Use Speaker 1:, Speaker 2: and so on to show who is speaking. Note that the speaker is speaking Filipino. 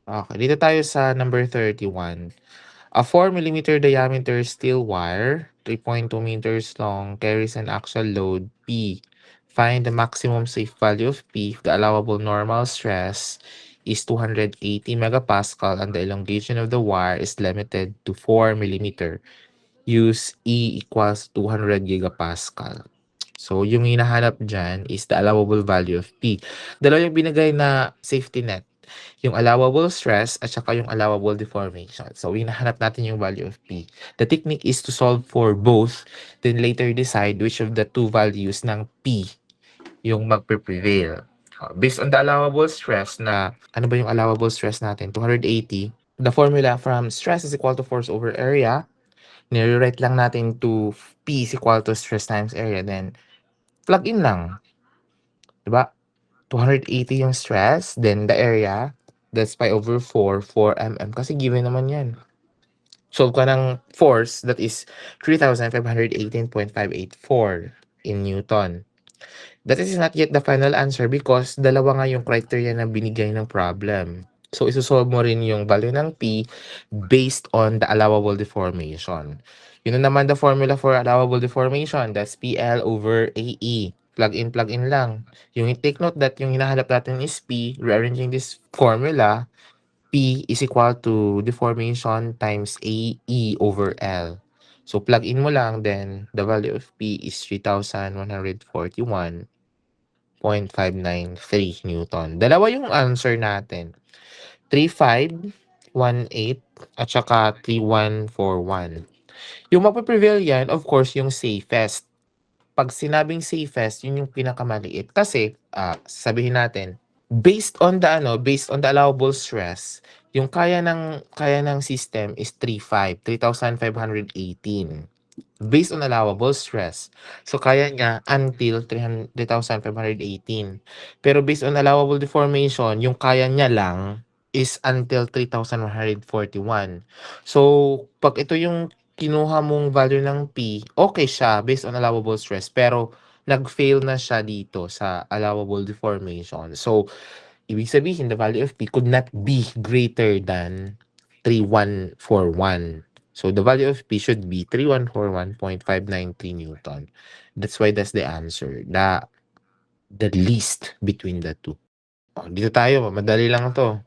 Speaker 1: Okay, dito tayo sa number 31. A 4 mm diameter steel wire, 3.2 meters long, carries an actual load P. Find the maximum safe value of P if the allowable normal stress is 280 megapascal and the elongation of the wire is limited to 4 mm. Use E equals 200 gigapascal. So, yung hinahanap dyan is the allowable value of P. Dalawa yung binigay na safety net. Yung allowable stress at saka yung allowable deformation. So, hinahanap natin yung value of P. The technique is to solve for both, then later decide which of the two values ng P yung magpe-prevail. Based on the allowable stress na, ano ba yung allowable stress natin? 280. The formula from stress is equal to force over area. Nire-write lang natin to P is equal to stress times area. Then, plug in lang. Diba? 280 yung stress, then the area, that's pi over 4, 4 mm. Kasi given naman yan. Solve ka ng force, that is 3,518.584 in Newton. That is not yet the final answer because dalawa nga yung criteria na binigay ng problem. So, isosolve mo rin yung value ng P based on the allowable deformation. Yun na naman the formula for allowable deformation. That's PL over AE. Plug in lang. Yung take note that yung hinahanap natin is P, rearranging this formula, P is equal to deformation times AE over L. So, plug in mo lang, then the value of P is 3,141.593 Newton. Dalawa yung answer natin. 3,518 at saka 3,141. Yung magpe-prevail yan, of course, yung safest. Pag sinabing safest, yun yung pinakamaliit. Kasi, sabihin natin, based on the allowable stress, yung kaya ng system is 3,518. Based on allowable stress. So, kaya niya until 3,518. Pero based on allowable deformation, yung kaya niya lang is until 3,141. So, pag ito yung kinuha mong value ng P, okay siya based on allowable stress. Pero, nag-fail na siya dito sa allowable deformation. So, ibig sabihin, the value of P could not be greater than 3,141. So, the value of P should be 3,141.593 Newton. That's why that's the answer. The least between the two. Dito tayo, madali lang to.